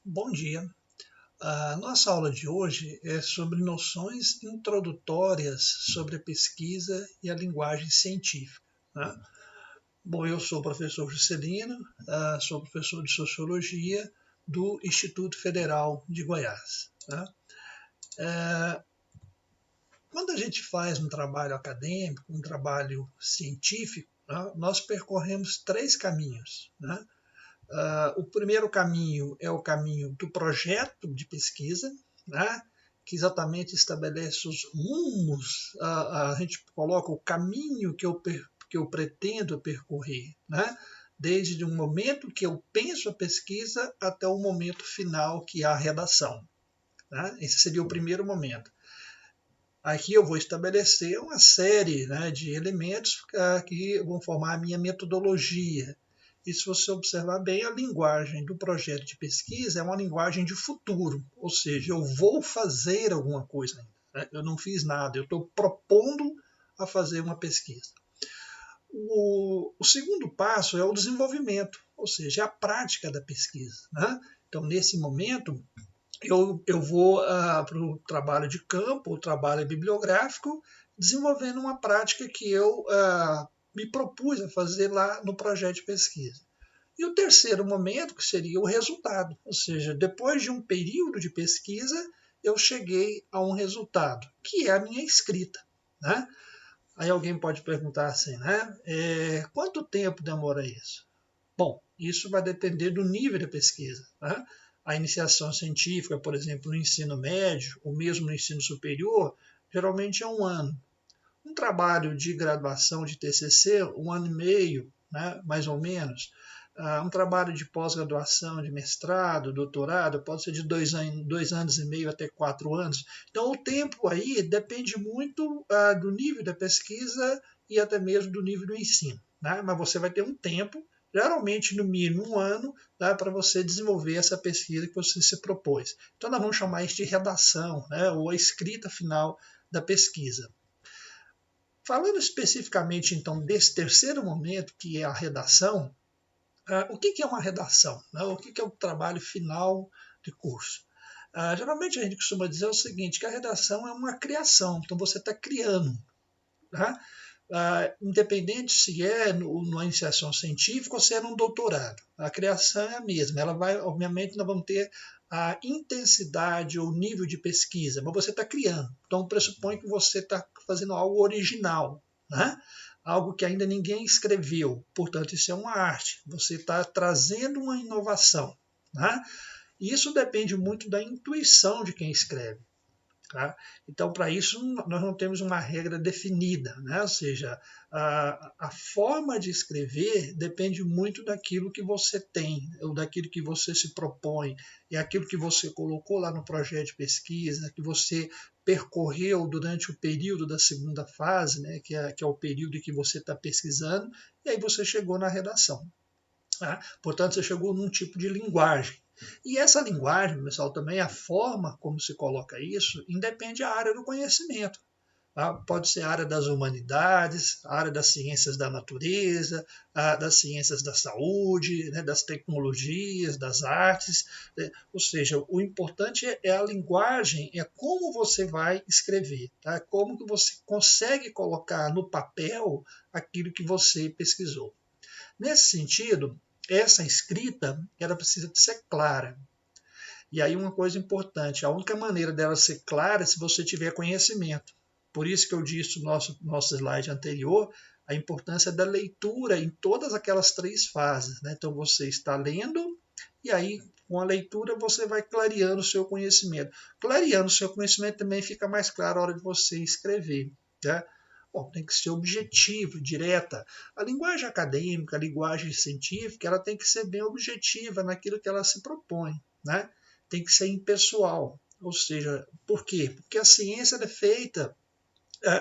Bom dia. A nossa aula de hoje é sobre noções introdutórias sobre a pesquisa e a linguagem científica, né? Bom, eu sou o professor Juscelino, sou professor de Sociologia do Instituto Federal de Goiás, né? Quando a gente faz um trabalho acadêmico, um trabalho científico, né, nós percorremos três caminhos, né? O primeiro caminho é o caminho do projeto de pesquisa, né, que exatamente estabelece os rumos, a gente coloca o caminho que eu pretendo percorrer, né, desde o momento que eu penso a pesquisa até o momento final, que é a redação. Né? Esse seria o primeiro momento. Aqui eu vou estabelecer uma série, né, de elementos que vão formar a minha metodologia. E se você observar bem, a linguagem do projeto de pesquisa é uma linguagem de futuro, ou seja, eu vou fazer alguma coisa ainda. Né? Eu não fiz nada, eu estou propondo a fazer uma pesquisa. O segundo passo é o desenvolvimento, ou seja, a prática da pesquisa. Né? Então, nesse momento, eu vou para o trabalho de campo, o trabalho bibliográfico, desenvolvendo uma prática que eu me propus a fazer lá no projeto de pesquisa. E o terceiro momento, que seria o resultado, ou seja, depois de um período de pesquisa, eu cheguei a um resultado, que é a minha escrita. Né? Aí alguém pode perguntar assim, né? Quanto tempo demora isso? Bom, isso vai depender do nível da pesquisa. Né? A iniciação científica, por exemplo, no ensino médio, ou mesmo no ensino superior, geralmente é um ano. Um trabalho de graduação de TCC, um ano e meio, né, mais ou menos. Um trabalho de pós-graduação, de mestrado, doutorado, pode ser de 2 anos e meio até 4 anos. Então, o tempo aí depende muito do nível da pesquisa e até mesmo do nível do ensino. Né? Mas você vai ter um tempo, geralmente no mínimo um ano, tá, para você desenvolver essa pesquisa que você se propôs. Então, nós vamos chamar isso de redação, né, ou a escrita final da pesquisa. Falando especificamente, então, desse terceiro momento, que é a redação, o que é uma redação? Né? O que é o trabalho final de curso? Geralmente a gente costuma dizer o seguinte, que a redação é uma criação, então você está criando. Tá? Independente se é numa iniciação científica ou se é num doutorado. A criação é a mesma. Ela vai, obviamente, nós vamos ter a intensidade ou nível de pesquisa, mas você está criando. Então pressupõe que você está fazendo algo original, né? Algo que ainda ninguém escreveu. Portanto, isso é uma arte. Você está trazendo uma inovação. Né? E isso depende muito da intuição de quem escreve. Tá? Então, para isso, nós não temos uma regra definida, né? Ou seja, a forma de escrever depende muito daquilo que você tem, ou daquilo que você se propõe, e aquilo que você colocou lá no projeto de pesquisa, que você percorreu durante o período da segunda fase, né? que é o período em que você está pesquisando, e aí você chegou na redação. Tá? Portanto, você chegou num tipo de linguagem. E essa linguagem, pessoal, também a forma como se coloca isso, independe da área do conhecimento. Tá? Pode ser a área das humanidades, a área das ciências da natureza, das ciências da saúde, né, das tecnologias, das artes. Né? Ou seja, o importante é a linguagem, é como você vai escrever, tá? Como que você consegue colocar no papel aquilo que você pesquisou. Nesse sentido, essa escrita ela precisa de ser clara. E aí uma coisa importante, a única maneira dela ser clara é se você tiver conhecimento. Por isso que eu disse no nosso slide anterior a importância da leitura em todas aquelas três fases. Né? Então você está lendo e aí com a leitura você vai clareando o seu conhecimento. Clareando o seu conhecimento também fica mais claro a hora de você escrever. Né? Bom, tem que ser objetivo, direta. A linguagem acadêmica, a linguagem científica, ela tem que ser bem objetiva naquilo que ela se propõe. Né? Tem que ser impessoal. Ou seja, por quê? Porque a ciência é feita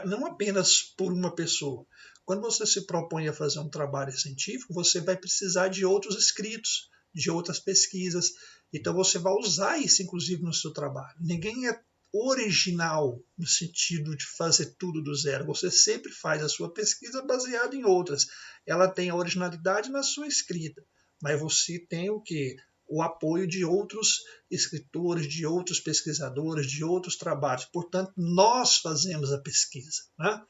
não apenas por uma pessoa. Quando você se propõe a fazer um trabalho científico, você vai precisar de outros escritos, de outras pesquisas. Então você vai usar isso, inclusive, no seu trabalho. Ninguém é original no sentido de fazer tudo do zero. Você sempre faz a sua pesquisa baseada em outras. Ela tem a originalidade na sua escrita, mas você tem o quê? o apoio de outros escritores, de outros pesquisadores, de outros trabalhos. Portanto, nós fazemos a pesquisa, né?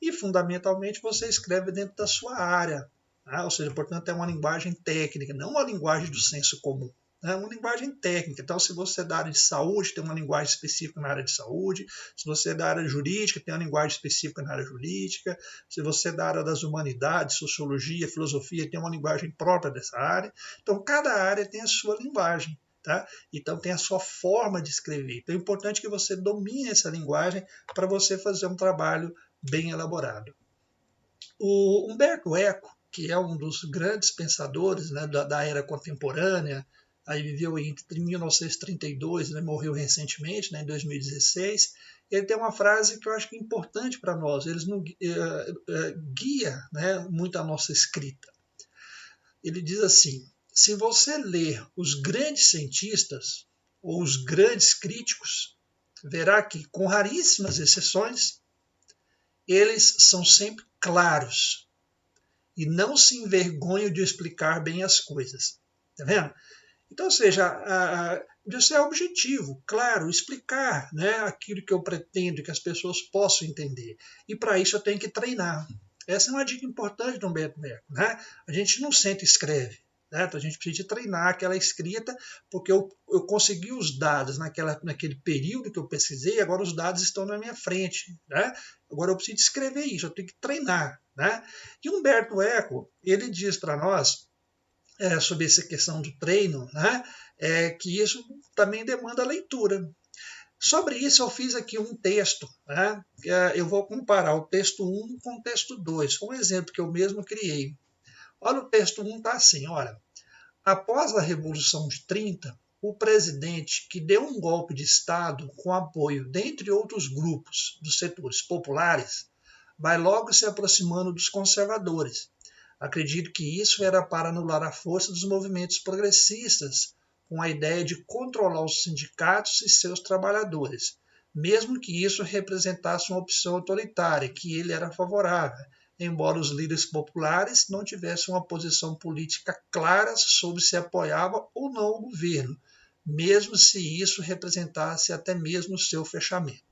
E, fundamentalmente, você escreve dentro da sua área, né? Ou seja, portanto, é uma linguagem técnica, não uma linguagem do senso comum. É uma linguagem técnica. Então, se você é da área de saúde, tem uma linguagem específica na área de saúde. Se você é da área jurídica, tem uma linguagem específica na área jurídica. Se você é da área das humanidades, sociologia, filosofia, tem uma linguagem própria dessa área. Então, cada área tem a sua linguagem. Tá? Então, tem a sua forma de escrever. Então, é importante que você domine essa linguagem para você fazer um trabalho bem elaborado. O Humberto Eco, que é um dos grandes pensadores, né, da era contemporânea, aí viveu entre 1932, né, morreu recentemente, né, em 2016, ele tem uma frase que eu acho que é importante para nós, ele guia, né, muito a nossa escrita. Ele diz assim: se você ler os grandes cientistas ou os grandes críticos, verá que, com raríssimas exceções, eles são sempre claros e não se envergonham de explicar bem as coisas. Tá vendo? Então, ou seja, de ser objetivo, claro, explicar, né, aquilo que eu pretendo que as pessoas possam entender. E para isso eu tenho que treinar. Essa é uma dica importante do Humberto Eco. Né? A gente não senta e escreve. Né? Então a gente precisa treinar aquela escrita, porque eu consegui os dados naquele período que eu pesquisei, agora os dados estão na minha frente. Né? Agora eu preciso escrever isso, eu tenho que treinar. Né? E Humberto Eco, ele diz para nós, sobre essa questão do treino, né, que isso também demanda leitura. Sobre isso, eu fiz aqui um texto. Né, eu vou comparar o texto 1 com o texto 2. Foi um exemplo que eu mesmo criei. Olha, o texto 1 está assim, olha. Após a Revolução de 30, o presidente, que deu um golpe de Estado com apoio, dentre outros grupos dos setores populares, vai logo se aproximando dos conservadores. Acredito que isso era para anular a força dos movimentos progressistas, com a ideia de controlar os sindicatos e seus trabalhadores, mesmo que isso representasse uma opção autoritária, que ele era favorável, embora os líderes populares não tivessem uma posição política clara sobre se apoiava ou não o governo, mesmo se isso representasse até mesmo o seu fechamento.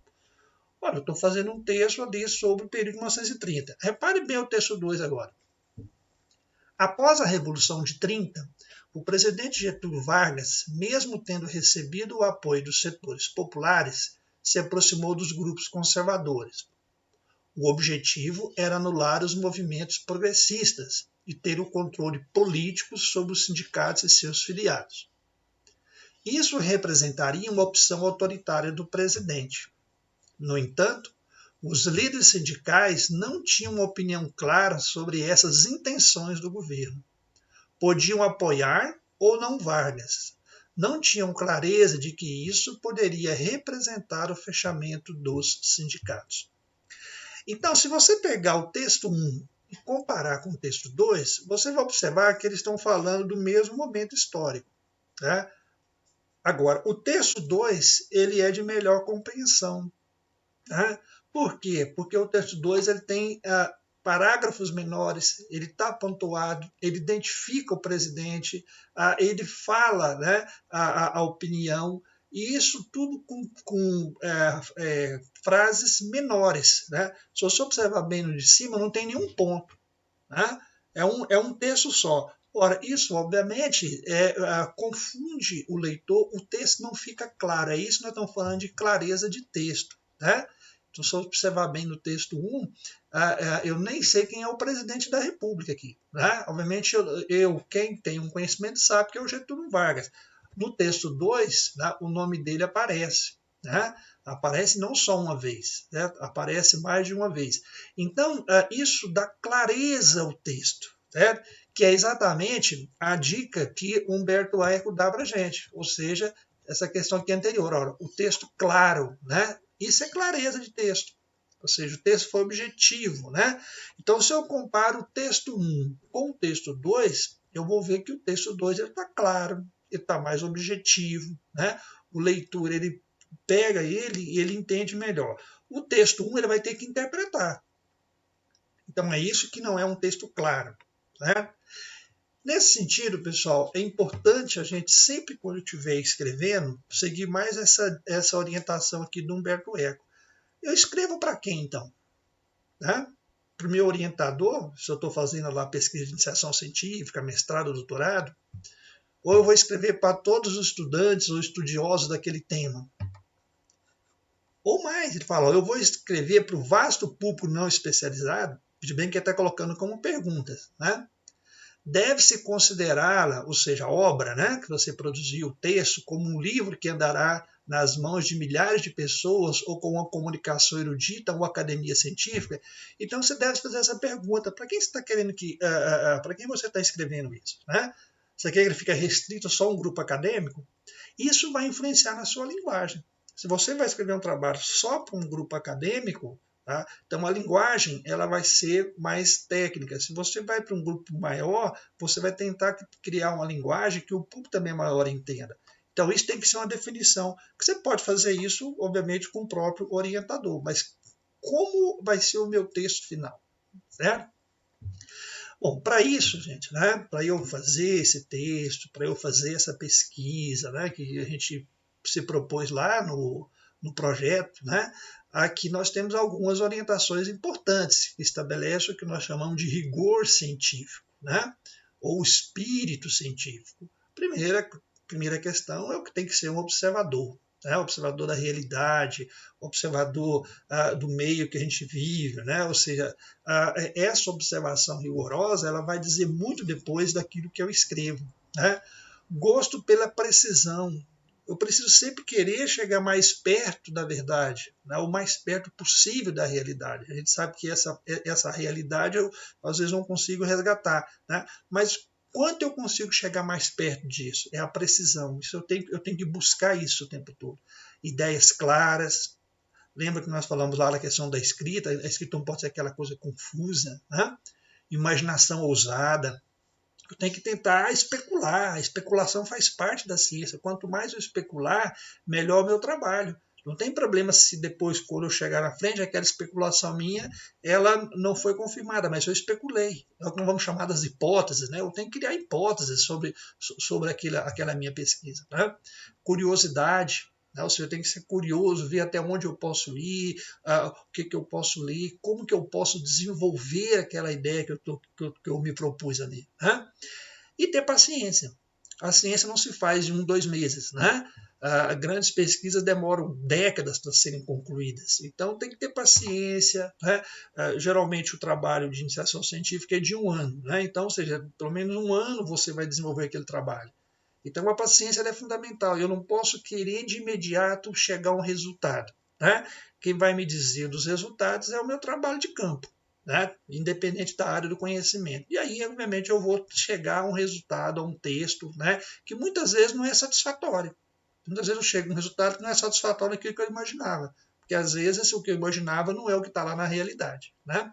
Olha, eu estou fazendo um texto ali sobre o período de 1930. Repare bem o texto 2 agora. Após a Revolução de 30, o presidente Getúlio Vargas, mesmo tendo recebido o apoio dos setores populares, se aproximou dos grupos conservadores. O objetivo era anular os movimentos progressistas e ter o controle político sobre os sindicatos e seus filiados. Isso representaria uma opção autoritária do presidente. No entanto, os líderes sindicais não tinham uma opinião clara sobre essas intenções do governo. Podiam apoiar ou não Vargas. Não tinham clareza de que isso poderia representar o fechamento dos sindicatos. Então, se você pegar o texto 1 e comparar com o texto 2, você vai observar que eles estão falando do mesmo momento histórico. Né? Agora, o texto 2 ele é de melhor compreensão. Né? Por quê? Porque o texto 2 ele tem parágrafos menores, ele está pontuado, ele identifica o presidente, ele fala, né, a opinião, e isso tudo com frases menores. Né? Se você observar bem no de cima, não tem nenhum ponto. Né? É um texto só. Ora, isso, obviamente, confunde o leitor, o texto não fica claro. É isso que nós estamos falando de clareza de texto. Né? Então, se eu observar bem no texto 1, eu nem sei quem é o presidente da República aqui. Né? Obviamente, quem tem um conhecimento sabe que é o Getúlio Vargas. No texto 2, né, o nome dele aparece. Né? Aparece não só uma vez, né? Aparece mais de uma vez. Então, isso dá clareza ao texto, certo? Que é exatamente a dica que Humberto Eco dá para a gente. Ou seja, essa questão aqui anterior, olha, o texto claro, né? Isso é clareza de texto. Ou seja, o texto foi objetivo. Né? Então, se eu comparo o texto 1 com o texto 2, eu vou ver que o texto 2 está claro, ele está mais objetivo. Né? O leitor ele pega ele e ele entende melhor. O texto 1 ele vai ter que interpretar. Então, é isso que não é um texto claro. Né? Nesse sentido, pessoal, é importante a gente sempre, quando estiver escrevendo, seguir mais essa orientação aqui do Humberto Eco. Eu escrevo para quem, então? Né? Para o meu orientador, se eu estou fazendo lá pesquisa de iniciação científica, mestrado, doutorado, ou eu vou escrever para todos os estudantes ou estudiosos daquele tema. Ou mais, ele fala, eu vou escrever para o vasto público não especializado, de bem que está colocando como perguntas, né? Deve-se considerá-la, ou seja, a obra, né, que você produziu, o texto, como um livro que andará nas mãos de milhares de pessoas ou com uma comunicação erudita ou academia científica. Então você deve fazer essa pergunta: para quem você está querendo que, para quem você está escrevendo isso, né? Você quer que ele fique restrito só a um grupo acadêmico? Isso vai influenciar na sua linguagem. Se você vai escrever um trabalho só para um grupo acadêmico, tá? Então a linguagem ela vai ser mais técnica. Se você vai para um grupo maior, você vai tentar criar uma linguagem que o público também maior entenda. Então isso tem que ser uma definição. Você pode fazer isso, obviamente, com o próprio orientador, mas como vai ser o meu texto final? Certo? Bom, para isso, gente, né, para eu fazer esse texto, para eu fazer essa pesquisa, né, que a gente se propôs lá no projeto, né, aqui nós temos algumas orientações importantes que estabelecem o que nós chamamos de rigor científico, né, ou espírito científico. Primeira questão é o que tem que ser um observador, né, observador da realidade, observador do meio que a gente vive, né, ou seja, essa observação rigorosa ela vai dizer muito depois daquilo que eu escrevo, né. Gosto pela precisão. Eu preciso sempre querer chegar mais perto da verdade, né, o mais perto possível da realidade. A gente sabe que essa realidade eu às vezes não consigo resgatar, né, mas quanto eu consigo chegar mais perto disso? É a precisão. Isso eu tenho que buscar isso o tempo todo. Ideias claras. Lembra que nós falamos lá da questão da escrita? A escrita não pode ser aquela coisa confusa, né? Imaginação ousada. Eu tenho que tentar especular. A especulação faz parte da ciência. Quanto mais eu especular, melhor o meu trabalho. Não tem problema se depois, quando eu chegar na frente, aquela especulação minha, ela não foi confirmada, mas eu especulei. É o que nós vamos chamar das hipóteses, né? Eu tenho que criar hipóteses sobre aquela minha pesquisa. Né? Curiosidade, né? Ou seja, eu tenho que ser curioso, ver até onde eu posso ir, o que eu posso ler, como que eu posso desenvolver aquela ideia que eu me propus ali. Né? E ter paciência. A ciência não se faz em 2 meses, né? Grandes pesquisas demoram décadas para serem concluídas. Então tem que ter paciência. Né? Geralmente o trabalho de iniciação científica é de 1 ano. Né? Então, ou seja, pelo menos 1 ano você vai desenvolver aquele trabalho. Então a paciência é fundamental. Eu não posso querer de imediato chegar a um resultado. Né? Quem vai me dizer dos resultados é o meu trabalho de campo. Né? Independente da área do conhecimento. E aí, obviamente, eu vou chegar a um resultado, a um texto, né? Que muitas vezes não é satisfatório. Muitas vezes eu chego a um resultado que não é satisfatório daquilo que eu imaginava. Porque às vezes o que eu imaginava não é o que está lá na realidade. Né?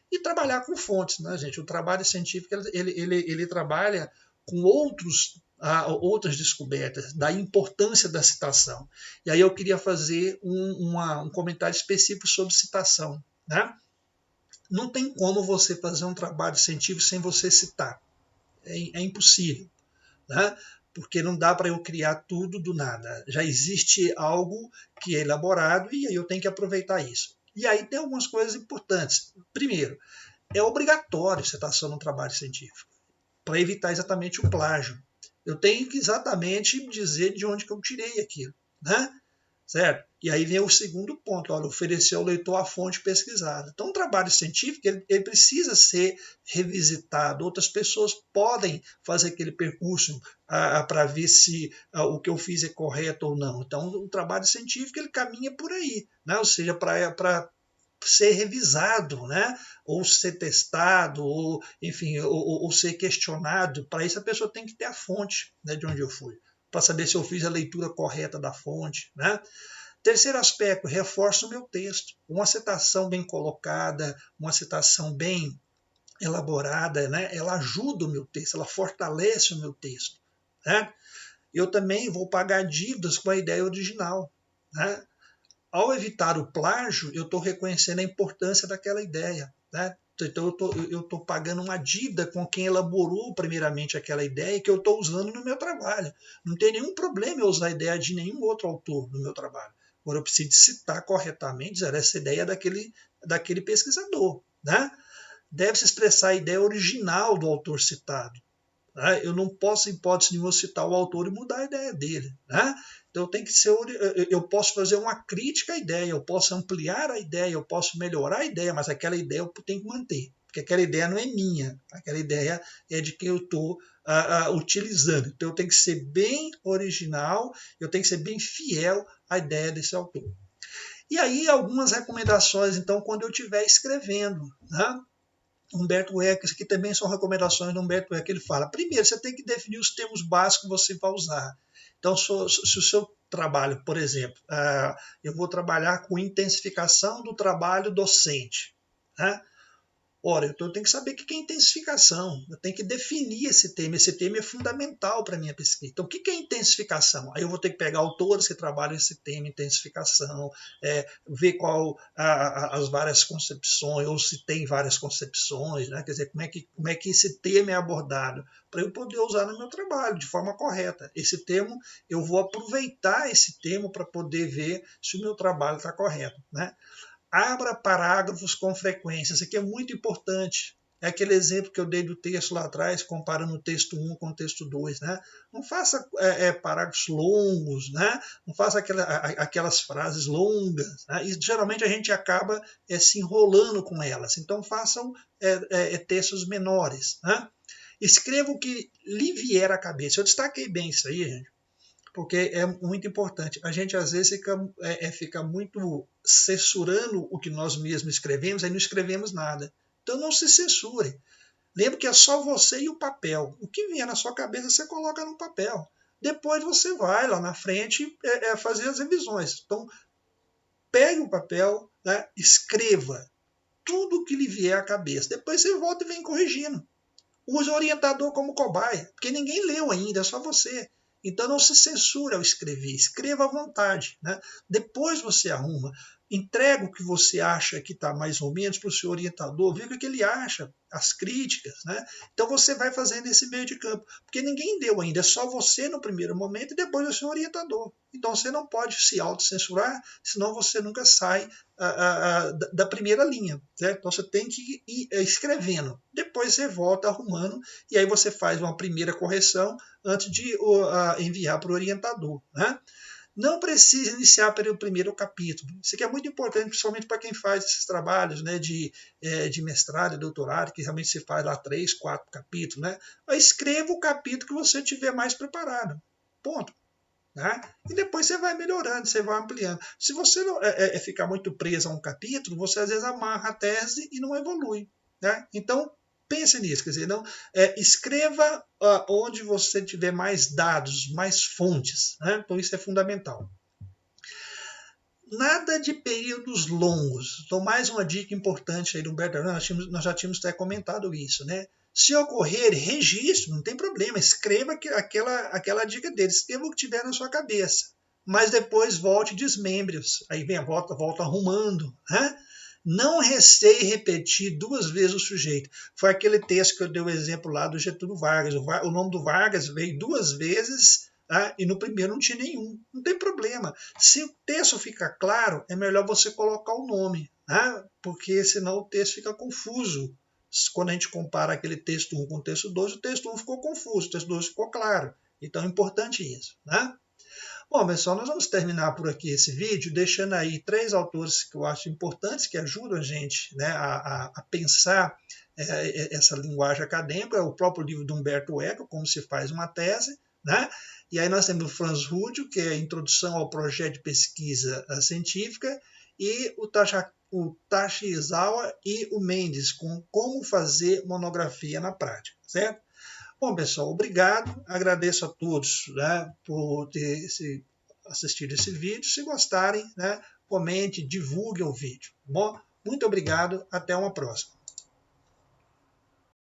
E trabalhar com fontes, né, gente? O trabalho científico ele trabalha com outras descobertas, da importância da citação. E aí eu queria fazer um comentário específico sobre citação. Né? Não tem como você fazer um trabalho científico sem você citar. É impossível. Né? Porque não dá para eu criar tudo do nada. Já existe algo que é elaborado e aí eu tenho que aproveitar isso. E aí tem algumas coisas importantes. Primeiro, é obrigatório citação no trabalho científico, para evitar exatamente o plágio. Eu tenho que exatamente dizer de onde que eu tirei aquilo. Né? Certo? E aí vem o segundo ponto, olha, oferecer ao leitor a fonte pesquisada. Então, um trabalho científico ele precisa ser revisitado. Outras pessoas podem fazer aquele percurso para ver se o que eu fiz é correto ou não. Então, o trabalho científico ele caminha por aí, né? Ou seja, para ser revisado, né? Ou ser testado, ou enfim, ou ser questionado. Para isso a pessoa tem que ter a fonte, né, de onde eu fui, para saber se eu fiz a leitura correta da fonte. Né? Terceiro aspecto, reforça o meu texto. Uma citação bem colocada, uma citação bem elaborada, né? Ela ajuda o meu texto, ela fortalece o meu texto. Né? Eu também vou pagar dívidas com a ideia original. Né? Ao evitar o plágio, eu estou reconhecendo a importância daquela ideia. Né? Então eu estou pagando uma dívida com quem elaborou primeiramente aquela ideia que eu estou usando no meu trabalho. Não tem nenhum problema eu usar a ideia de nenhum outro autor no meu trabalho. Agora eu preciso citar corretamente, dizer, essa ideia é daquele pesquisador. Né? Deve-se expressar a ideia original do autor citado. Né? Eu não posso, em hipótese nenhuma, citar o autor e mudar a ideia dele. Né? Então tem que ser, eu posso fazer uma crítica à ideia, eu posso ampliar a ideia, eu posso melhorar a ideia, mas aquela ideia eu tenho que manter, porque aquela ideia não é minha, aquela ideia é de quem eu estou utilizando. Então eu tenho que ser bem original, eu tenho que ser bem fiel à ideia desse autor. E aí algumas recomendações, então, quando eu estiver escrevendo. Né? Humberto Eco, isso aqui também são recomendações do Humberto Eco. Ele fala, primeiro, você tem que definir os termos básicos que você vai usar. Então, se o seu trabalho, por exemplo, eu vou trabalhar com intensificação do trabalho docente. Né? Ora, então eu tenho que saber o que é intensificação, eu tenho que definir esse tema é fundamental para a minha pesquisa. Então, o que é intensificação? Aí eu vou ter que pegar autores que trabalham esse tema, intensificação, ver qual as várias concepções, ou se tem várias concepções, né? Quer dizer, como é que esse tema é abordado, para eu poder usar no meu trabalho de forma correta. Esse termo, eu vou aproveitar esse termo para poder ver se o meu trabalho está correto. Né? Abra parágrafos com frequência. Isso aqui é muito importante. É aquele exemplo que eu dei do texto lá atrás, comparando o texto 1 com o texto 2. Né? Não faça parágrafos longos, né? Não faça aquelas frases longas. Né? E geralmente a gente acaba se enrolando com elas. Então façam textos menores. Né? Escreva o que lhe vier à cabeça. Eu destaquei bem isso aí, gente, porque é muito importante. A gente às vezes fica muito censurando o que nós mesmos escrevemos, aí não escrevemos nada. Então não se censure. Lembre que é só você e o papel. O que vier na sua cabeça você coloca no papel. Depois você vai lá na frente fazer as revisões. Então pegue o papel, né, escreva tudo o que lhe vier à cabeça. Depois você volta e vem corrigindo. Use o orientador como cobaia, porque ninguém leu ainda, é só você. Então não se censure ao escrever, escreva à vontade. Né? Depois você arruma, entrega o que você acha que está mais ou menos para o seu orientador, vê o que ele acha, as críticas. Né? Então você vai fazendo esse meio de campo, porque ninguém deu ainda, é só você no primeiro momento e depois o seu orientador. Então você não pode se autocensurar, senão você nunca sai da primeira linha. Certo? Então você tem que ir escrevendo, depois você volta arrumando, e aí você faz uma primeira correção antes de enviar para o orientador. Né? Não precisa iniciar pelo primeiro capítulo. Isso aqui é muito importante, principalmente para quem faz esses trabalhos, né, de mestrado e doutorado, que realmente se faz lá 3, 4 capítulos. Né? Mas escreva o capítulo que você tiver mais preparado. Ponto. Né? E depois você vai melhorando, você vai ampliando. Se você ficar muito preso a um capítulo, você às vezes amarra a tese e não evolui. Né? Então, pense nisso, quer dizer, não, escreva onde você tiver mais dados, mais fontes. Né? Então, isso é fundamental. Nada de períodos longos. Então, mais uma dica importante aí do Humberto Eco, nós já tínhamos até comentado isso. Né? Se ocorrer, registre, não tem problema, escreva aquela dica dele, escreva o que tiver na sua cabeça, mas depois volte e desmembre-os, aí vem volta arrumando. Né? Não receie repetir 2 vezes o sujeito. Foi aquele texto que eu dei o exemplo lá do Getúlio Vargas. O nome do Vargas veio 2 vezes, tá? E no primeiro não tinha nenhum. Não tem problema. Se o texto fica claro, é melhor você colocar o nome, tá? Porque senão o texto fica confuso. Quando a gente compara aquele texto 1 com o texto 2, o texto 1 ficou confuso, o texto 2 ficou claro. Então é importante isso. Né? Bom, pessoal, nós vamos terminar por aqui esse vídeo, deixando aí 3 autores que eu acho importantes, que ajudam a gente, né, a pensar essa linguagem acadêmica. O próprio livro do Humberto Eco, Como se faz uma tese. Né? E aí nós temos o Franz Rudio, que é a Introdução ao Projeto de Pesquisa Científica, e o Tashizawa e o Mendes, com Como Fazer Monografia na Prática. Certo? Bom, pessoal, obrigado. Agradeço a todos, né, por ter assistido esse vídeo. Se gostarem, né, comente, divulguem o vídeo. Bom, muito obrigado. Até uma próxima.